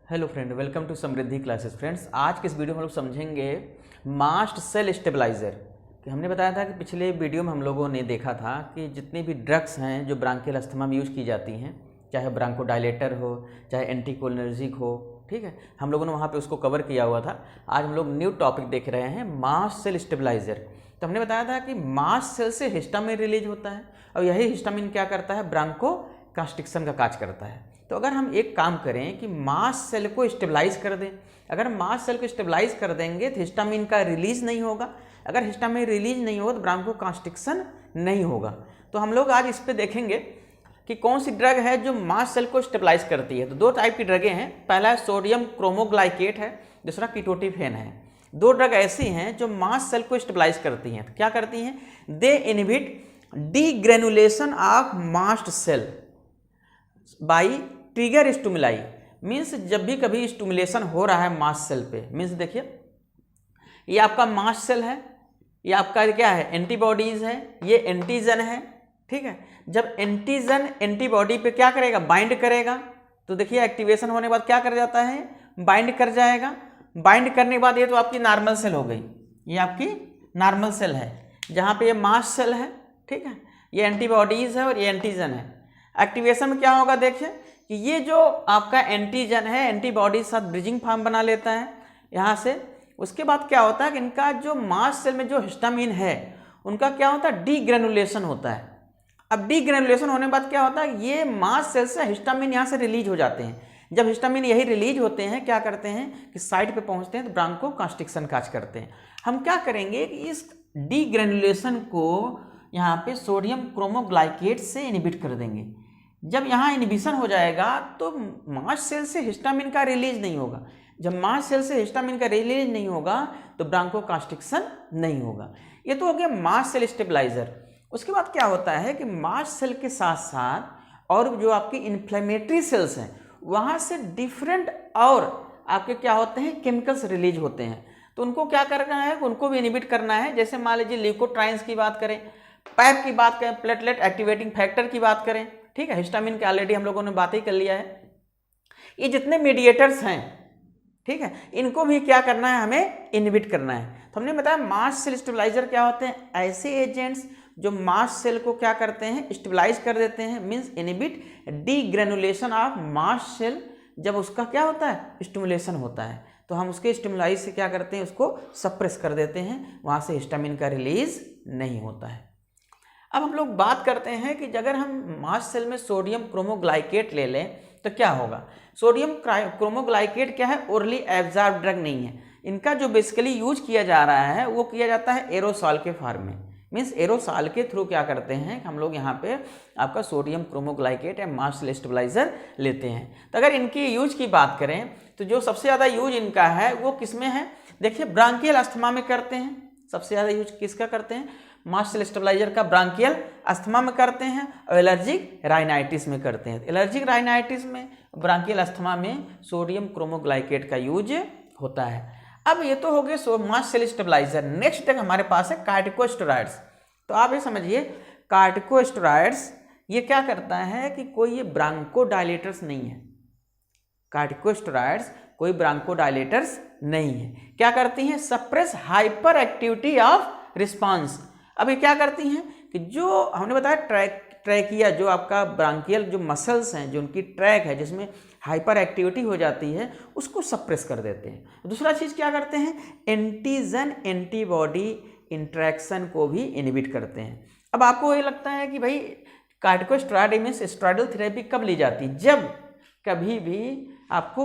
Hello friend, welcome to Samriddhi classes. Friends, आज के इस वीडियो में हम लोग समझेंगे मास्ट सेल स्टेबलाइजर। कि हमने बताया था कि पिछले वीडियो में हम लोगों ने देखा था कि जितनी भी ड्रग्स हैं जो ब्रांकियल अस्थमा में यूज़ की जाती हैं, चाहे ब्रांकोडायलेटर हो, चाहे एंटीकोलिनर्जिक हो, ठीक है, हम लोगों ने वहाँ पे उसको कवर किया हुआ था। आज हम लोग न्यू टॉपिक देख रहे हैं, मास्ट सेल स्टेबलाइजर। तो हमने बताया था कि मास्ट सेल से हिस्टामिन रिलीज होता है और यही हिस्टामिन क्या करता है, ब्रांको कंस्ट्रिक्शन का काज करता है। तो अगर हम एक काम करें कि मास्ट सेल को स्टेबलाइज कर दें, अगर मास्ट सेल को स्टेबलाइज कर देंगे तो हिस्टामिन का रिलीज नहीं होगा। अगर हिस्टामिन रिलीज नहीं होगा तो ब्रांको कंस्ट्रिक्शन नहीं होगा। तो हम लोग आज इस पे देखेंगे कि कौन सी ड्रग है जो मास्ट सेल को स्टेबलाइज करती है। तो दो टाइप की ड्रगें हैं, पहला है सोडियम क्रोमोग्लाइकेट है, दूसरा कीटोटिफेन है। दो ड्रग ऐसी हैं जो मास्ट सेल को स्टेबलाइज करती हैं। तो क्या करती हैं, they inhibit degranulation of mast cell by trigger stimuli. Means जब भी कभी स्टिमुलेशन हो रहा है मास्ट सेल पे, मीन्स देखिए ये आपका मास्ट सेल है, ये आपका क्या है, एंटीबॉडीज है, ये एंटीजन है, ठीक है। जब एंटीजन एंटीबॉडी पे क्या करेगा, बाइंड करेगा, तो देखिए एक्टिवेशन होने के बाद क्या कर जाता है, बाइंड कर जाएगा। बाइंड करने के बाद ये तो आपकी नॉर्मल सेल हो गई, ये आपकी नॉर्मल सेल है जहाँ पे ये मास्ट सेल है, ठीक है, ये एंटीबॉडीज है और ये एंटीजन है। एक्टिवेशन में क्या होगा, देखिए कि ये जो आपका एंटीजन है एंटीबॉडी साथ ब्रिजिंग फॉर्म बना लेता है यहाँ से। उसके बाद क्या होता है कि इनका जो मास्ट सेल में जो हिस्टामिन है उनका क्या होता है, डीग्रेनुलेशन होता है। अब डीग्रेनुलेशन होने के बाद क्या होता है, ये मास्ट सेल से हिस्टामिन यहाँ से रिलीज हो जाते हैं। जब हिस्टामिन यही रिलीज होते हैं, क्या करते हैं कि साइड पे पहुँचते हैं तो ब्रांको कंस्ट्रिक्शन काज करते हैं। हम क्या करेंगे कि इस डीग्रेनुलेशन को यहाँ पे सोडियम क्रोमोग्लाइकेट से इनहिबिट कर देंगे। जब यहाँ इनहिबिशन हो जाएगा तो मास्ट सेल से हिस्टामिन का रिलीज नहीं होगा। जब मास्ट सेल से हिस्टामिन का रिलीज नहीं होगा तो ब्रांको कंस्ट्रिक्शन नहीं होगा। ये तो हो गया मास्ट सेल स्टेबलाइजर। उसके बाद क्या होता है कि मास्ट सेल के साथ साथ और जो आपकी इन्फ्लेमेटरी सेल्स हैं वहाँ से डिफरेंट और आपके क्या होते हैं, केमिकल्स रिलीज होते हैं। तो उनको क्या करना है, उनको भी इनहिबिट करना है। जैसे मान लीजिए ल्यूकोट्राइन्स की बात करें, पैप की बात करें, प्लेटलेट एक्टिवेटिंग फैक्टर की बात करें, ठीक है, हिस्टामिन के ऑलरेडी हम लोगों ने बात ही कर लिया है। ये जितने मीडिएटर्स हैं, ठीक है, इनको भी क्या करना है, हमें इनहिबिट करना है। तो हमने बताया मास्ट सेल स्टेबलाइजर क्या होते हैं, ऐसे एजेंट्स जो मास्ट सेल को क्या करते हैं, स्टेबलाइज कर देते हैं। Means inhibit degranulation of mast cell. जब उसका क्या होता है, स्टिमुलेशन होता है, तो हम उसके स्टिमुलाई से क्या करते हैं, उसको सप्रेस कर देते हैं, वहाँ से हिस्टामिन का रिलीज नहीं होता है। अब हम लोग बात करते हैं कि अगर हम मास्ट सेल में सोडियम क्रोमोग्लाइकेट ले लें तो क्या होगा। सोडियम क्रोमोग्लाइकेट क्या है, ओरली एब्जॉर्ब ड्रग नहीं है। इनका जो बेसिकली यूज किया जा रहा है वो किया जाता है एरोसॉल के फॉर्म में। मीन्स एरोसॉल के थ्रू क्या करते हैं, हम लोग यहाँ पे आपका सोडियम क्रोमोग्लाइकेट या मास्ट सेल स्टेबलाइजर लेते हैं। तो अगर इनकी यूज की बात करें तो जो सबसे ज़्यादा यूज इनका है वो किस में है, देखिए ब्रांकियल अस्थमा में करते हैं। सबसे ज़्यादा यूज किसका करते हैं, मास्ट सेल स्टेबलाइजर का ब्रांकियल अस्थमा में करते हैं और एलर्जिक राइनाइटिस में करते हैं। एलर्जिक राइनाइटिस में, ब्रांकियल अस्थमा में सोडियम क्रोमोग्लाइकेट का यूज होता है। अब ये तो हो गए mast cell stabilizer. Next drug हमारे पास है कार्टिकोस्टेरॉइड्स। तो आप ये समझिए कार्टिकोस्टेरॉइड्स ये क्या करता है कि कोई ये ब्रांकोडायलेटर्स नहीं है। कार्टिकोस्टेरॉइड्स कोई ब्रांकोडायलेटर्स नहीं है। क्या करती हैं, suppress hyper activity of response. अब ये क्या करती हैं कि जो हमने बताया ट्रैकिया, जो आपका ब्रांकियल जो मसल्स हैं, जो उनकी ट्रैक है जिसमें हाइपर एक्टिविटी हो जाती है, उसको सप्रेस कर देते हैं। दूसरा चीज़ क्या करते हैं, एंटीजन एंटीबॉडी इंट्रैक्शन को भी इनहिबिट करते हैं। अब आपको ये लगता है कि भाई कार्टिकोस्टेरॉइड मींस स्टेरॉइडल थेरेपी कब ली जाती है, जब कभी भी आपको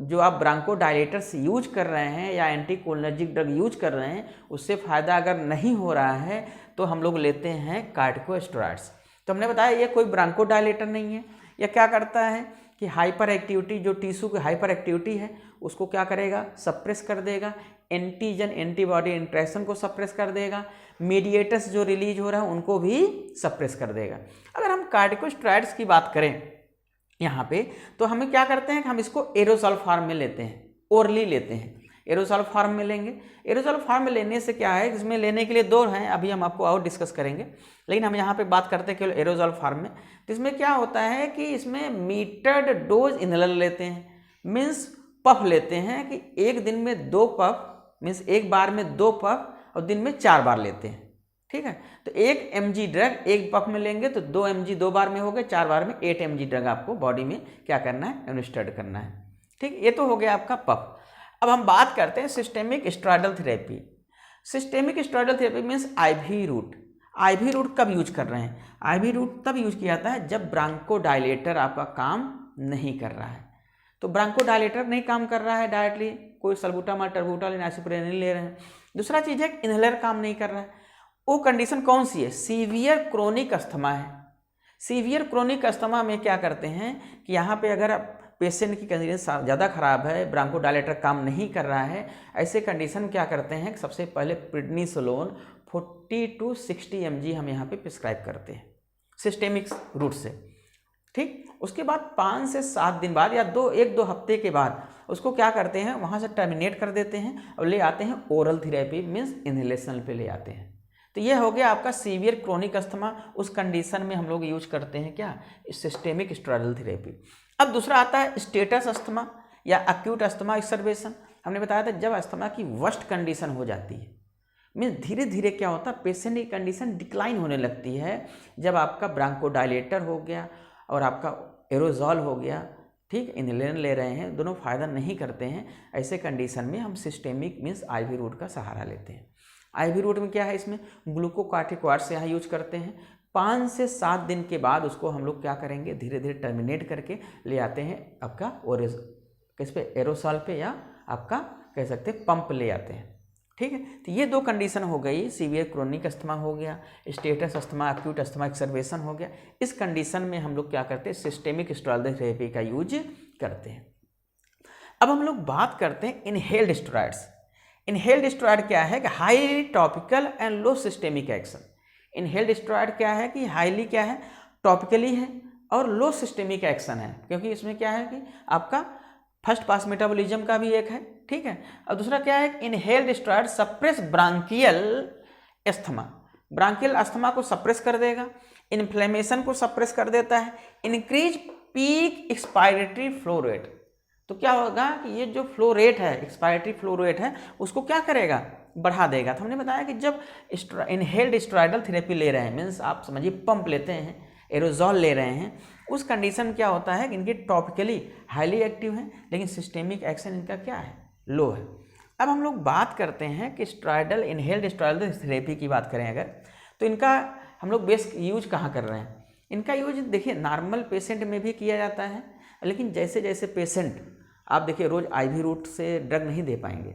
जो आप ब्रांकोडायलेटर्स यूज कर रहे हैं या एंटीकोलिनर्जिक ड्रग यूज कर रहे हैं, उससे फ़ायदा अगर नहीं हो रहा है तो हम लोग लेते हैं कार्टिकोस्टेरॉइड्स। तो हमने बताया ये कोई ब्रांकोडायलेटर नहीं है। यह क्या करता है कि हाइपर एक्टिविटी, जो टिश्यू की हाइपर एक्टिविटी है उसको क्या करेगा, सप्रेस कर देगा। एंटीजन एंटीबॉडी इंट्रैक्शन को सप्रेस कर देगा। मीडिएटर्स जो रिलीज हो रहा है उनको भी सप्रेस कर देगा। अगर हम कार्टिकोस्टेरॉइड्स की बात करें यहाँ पे, तो हमें क्या करते हैं कि हम इसको एरोसॉल फॉर्म में लेते हैं, ओरली लेते हैं। एरोसॉल फॉर्म में लेंगे। एरोसॉल फॉर्म में लेने से क्या है, इसमें लेने के लिए दो हैं, अभी हम आपको और डिस्कस करेंगे, लेकिन हम यहाँ पे बात करते हैं केवल एरोसॉल फॉर्म में। तो इसमें क्या होता है कि इसमें मीटर्ड डोज इनहेलर लेते हैं। मीन्स पफ लेते हैं कि एक दिन में 2 पफ, मीन्स एक बार में 2 पफ और दिन में 4 बार लेते हैं। ठीक है, तो 1 mg ड्रग एक पफ में लेंगे तो 2 mg 2 बार में हो गए, 4 बार में 8 mg ड्रग आपको बॉडी में क्या करना है, एडमिनिस्ट्रेट करना है। ठीक, ये तो हो गया आपका पफ। अब हम बात करते हैं systemic steroidal therapy. Systemic steroidal therapy means IV route. IV route कब यूज कर रहे हैं? IV रूट तब यूज किया जाता है जब ब्रांकोडायलेटर आपका काम नहीं कर रहा है। तो ब्रांकोडायलेटर नहीं काम कर रहा है डायरेक्टली, कोई सल्बूटामॉल टर्बूटाल नाइसोप्रेनिल नहीं ले रहे हैं। दूसरा चीज़ है इनहेलर काम नहीं कर रहा है। वो कंडीशन कौन सी है? सीवियर क्रोनिक अस्थमा है। सीवियर क्रोनिक अस्थमा में क्या करते हैं कि यहाँ पे अगर पेशेंट की कंडीशन ज़्यादा खराब है, ब्रांकोडायलेटर काम नहीं कर रहा है, ऐसे कंडीशन क्या करते हैं, सबसे पहले प्रेडनिसोलोन 40 to 60 mg हम यहाँ पे प्रिस्क्राइब करते हैं सिस्टेमिक रूट से। ठीक, उसके बाद 5 से 7 दिन बाद या 1-2 हफ्ते के बाद उसको क्या करते हैं, वहाँ से टर्मिनेट कर देते हैं और ले आते हैं ओरल थेरेपी मीन्स इनहेलेशन पे ले आते हैं। तो ये हो गया आपका सीवियर क्रोनिक अस्थमा। उस कंडीशन में हम लोग यूज करते हैं क्या, सिस्टेमिक स्टेरॉयडल थेरेपी। अब दूसरा आता है स्टेटस अस्थमा या एक्यूट अस्थमा एक्सर्वेशन। हमने बताया था जब अस्थमा की वर्स्ट कंडीशन हो जाती है, मीन्स धीरे धीरे क्या होता है, पेशेंट की कंडीशन डिक्लाइन होने लगती है। जब आपका ब्रांकोडायलेटर हो गया और आपका एरोजॉल हो गया, ठीक, इनहेलर ले रहे हैं, दोनों फ़ायदा नहीं करते हैं, ऐसे कंडीशन में हम सिस्टेमिक मीन्स IV रूट का सहारा लेते हैं। IV रूट में क्या है, इसमें ग्लूकोकार्टिकॉइड्स यहाँ यूज करते हैं। 5 से 7 दिन के बाद उसको हम लोग क्या करेंगे, धीरे धीरे टर्मिनेट करके ले आते हैं आपका किस पे, एरोसॉल पे, या आपका कह सकते हैं पंप ले आते हैं। ठीक है, तो ये 2 कंडीशन हो गई, सीवियर क्रोनिक अस्थमा हो गया, स्टेटस अस्थमा, एक्यूट अस्थमा एक्सर्वेशन हो गया। इस कंडीशन में हम लोग क्या करते हैं, सिस्टेमिक स्टेरॉयडल थेरेपी का यूज करते हैं। अब हम लोग बात करते हैं इनहेल्ड स्टेरॉइड्स। इनहेल्ड स्टेरॉइड क्या है कि high topical and low systemic action. Inhaled steroid क्या है कि हाईली क्या है, टॉपिकली है और लो सिस्टेमिक एक्शन है, क्योंकि इसमें क्या है कि आपका फर्स्ट पास मेटाबॉलिज्म का भी एक है। ठीक है, और दूसरा क्या है, inhaled steroid suppress branchial asthma. Branchial asthma को सप्रेस कर देगा, इन्फ्लेमेशन को सप्रेस कर देता है, increase peak expiratory flow rate. तो क्या होगा कि ये जो फ्लो रेट है, एक्सपायरेटरी फ्लो रेट है, उसको क्या करेगा, बढ़ा देगा। तो हमने बताया कि जब इनहेल्ड स्टेरॉयडल थेरेपी ले रहे हैं, मीन्स आप समझिए पंप लेते हैं, एरोजॉल ले रहे हैं, उस कंडीशन क्या होता है कि इनके टॉपिकली हाईली एक्टिव हैं, लेकिन सिस्टेमिक एक्शन इनका क्या है, लो है। अब हम लोग बात करते हैं कि स्टेरॉयडल इनहेल्ड स्टेरॉयडल थेरेपी की बात करें अगर, तो इनका हम लोग बेस्ट यूज कहाँ कर रहे हैं। इनका यूज देखिए नॉर्मल पेशेंट में भी किया जाता है, लेकिन जैसे जैसे पेशेंट, आप देखिए रोज़ IV रूट से ड्रग नहीं दे पाएंगे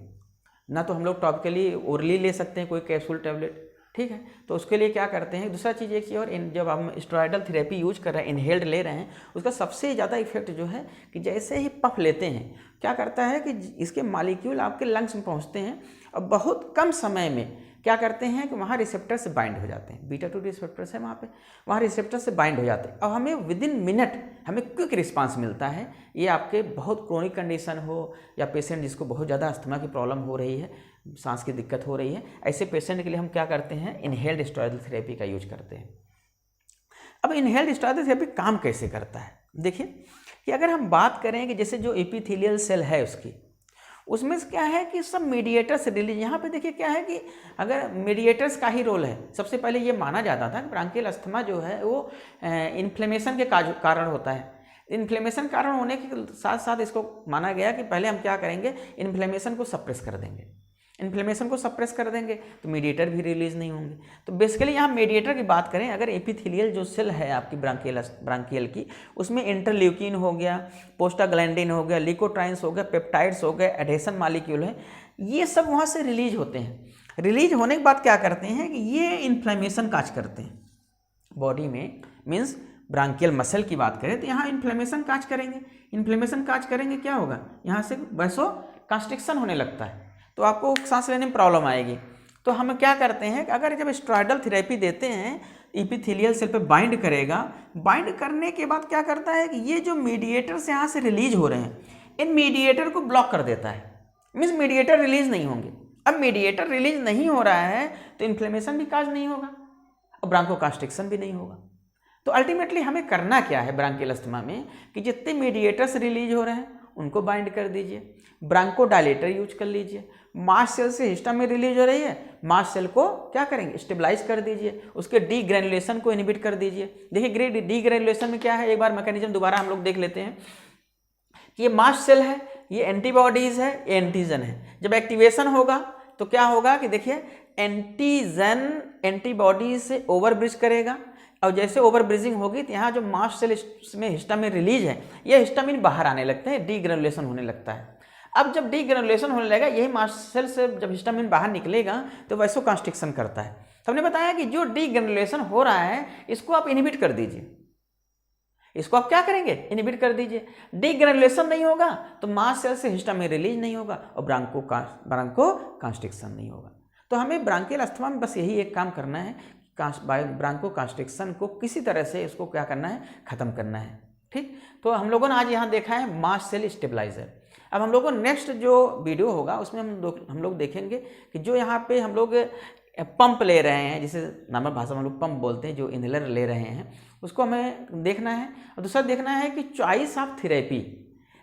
ना, तो हम लोग टॉपिकली ओरली ले सकते हैं कोई कैप्सूल टैबलेट। ठीक है, तो उसके लिए क्या करते हैं, दूसरा चीज़ एक चीज़ और, जब हम स्टेरॉयडल थेरेपी यूज कर रहे हैं, इनहेल्ड ले रहे हैं, उसका सबसे ज़्यादा इफेक्ट जो है कि जैसे ही पफ लेते हैं क्या करता है कि इसके मॉलिक्यूल आपके लंग्स में पहुंचते हैं और बहुत कम समय में क्या करते हैं कि वहाँ रिसेप्टर से बाइंड हो जाते हैं। β2 रिसेप्टर्स है वहाँ रिसेप्टर से बाइंड हो जाते हैं। अब हमें विदिन मिनट हमें क्विक रिस्पांस मिलता है। ये आपके बहुत क्रोनिक कंडीशन हो या पेशेंट जिसको बहुत ज़्यादा अस्थमा की प्रॉब्लम हो रही है, सांस की दिक्कत हो रही है, ऐसे पेशेंट के लिए हम क्या करते हैं, इनहेल्ड स्टेरॉयडल थेरेपी का यूज करते हैं। अब इनहेल्ड स्टेरॉयडल थेरेपी काम कैसे करता है, देखिए कि अगर हम बात करें कि जैसे जो एपिथेलियल सेल है उसमें क्या है कि सब मीडिएटर्स रिलीज, यहाँ पे देखिए क्या है कि अगर मीडिएटर्स का ही रोल है। सबसे पहले ये माना जाता था कि ब्रांकियल अस्थमा जो है वो इन्फ्लेमेशन के कारण होता है। इन्फ्लेमेशन कारण होने के साथ साथ इसको माना गया कि पहले हम क्या करेंगे, इन्फ्लेमेशन को सप्रेस कर देंगे। इन्फ्लेमेशन को सप्रेस कर देंगे तो मीडिएटर भी रिलीज नहीं होंगे। तो बेसिकली यहाँ मीडिएटर की बात करें, अगर एपिथेलियल जो सेल है आपकी ब्रांकियल की, उसमें इंटरल्यूकिन हो गया, प्रोस्टाग्लैंडिन हो गया, ल्यूकोट्राइन्स हो गया, पेप्टाइड्स हो गए, एडेसन मॉलिक्यूल है, ये सब वहाँ से रिलीज होते हैं। रिलीज होने के बाद क्या करते हैं कि ये इन्फ्लेमेशन काज करते हैं बॉडी में। मीन्स ब्रांकियल मसल की बात करें तो यहाँ इन्फ्लेमेशन काज करेंगे। इन्फ्लेमेशन काज करेंगे क्या होगा, यहाँ से वैसो कंस्ट्रिक्शन होने लगता है, तो आपको सांस लेने में प्रॉब्लम आएगी। तो हम क्या करते हैं कि अगर जब स्टेरॉयडल थेरेपी देते हैं, एपिथेलियल सेल पे बाइंड करेगा, बाइंड करने के बाद क्या करता है कि ये जो मीडिएटर्स यहाँ से रिलीज हो रहे हैं, इन मीडिएटर को ब्लॉक कर देता है। मीन्स मीडिएटर रिलीज नहीं होंगे। अब मीडिएटर रिलीज नहीं हो रहा है तो इन्फ्लेमेशन भी काज नहीं होगा और ब्रांकोकंस्ट्रिक्शन भी नहीं होगा। तो अल्टीमेटली हमें करना क्या है ब्रांकियल अस्थमा में कि जितने मीडिएटर्स रिलीज हो रहे हैं उनको बाइंड कर दीजिए। ब्रांकोडायलेटर यूज कर लीजिए। मास्ट सेल से हिस्टामिन रिलीज हो रही है, मास्ट सेल को क्या करेंगे, स्टेबलाइज कर दीजिए, उसके डीग्रेनुलेशन को इनहिबिट कर दीजिए। देखिए डीग्रेनुलेशन में क्या है, एक बार मैकेनिज्म दोबारा हम लोग देख लेते हैं कि ये मास्ट सेल है, ये एंटीबॉडीज है, ये एंटीजन है। जब एक्टिवेशन होगा तो क्या होगा कि देखिए एंटीजन एंटीबॉडीज से ओवरब्रिज करेगा, और जैसे ओवरब्रिजिंग होगी तो यहाँ जो मास्ट सेल में हिस्टामिन रिलीज है, ये हिस्टामिन बाहर आने लगते हैं, डीग्रेनुलेशन होने लगता है। अब जब डीग्रेनुलेशन होने लगेगा, यही मास्ट सेल से जब हिस्टामिन बाहर निकलेगा तो वैसोकंस्ट्रिक्शन करता है। तो हमने बताया कि जो डीग्रेनुलेशन हो रहा है इसको आप इनहिबिट कर दीजिए, इसको आप क्या करेंगे, इनहिबिट कर दीजिए। डीग्रेनुलेशन नहीं होगा तो मास्ट सेल से हिस्टामिन रिलीज नहीं होगा और ब्रांकोकंस्ट्रिक्शन नहीं होगा। तो हमें ब्रांकियल अस्थमा में बस यही एक काम करना है, ब्रांकोकंस्ट्रिक्शन को किसी तरह से इसको क्या करना है, खत्म करना है। ठीक, तो हम लोगों ने आज यहाँ देखा है मास्ट सेल स्टेबलाइजर। अब हम लोगों को नेक्स्ट जो वीडियो होगा उसमें हम लोग देखेंगे कि जो यहाँ पे हम लोग पंप ले रहे हैं, जिसे नॉर्मल भाषा में हम लोग पंप बोलते हैं, जो इनहेलर ले रहे हैं उसको हमें देखना है। और दूसरा देखना है कि चॉइस ऑफ थेरेपी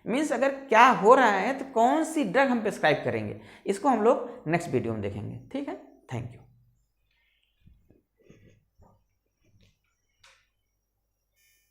मीन्स अगर क्या हो रहा है तो कौन सी ड्रग हम प्रिस्क्राइब करेंगे, इसको हम लोग नेक्स्ट वीडियो में देखेंगे। ठीक है, थैंक यू।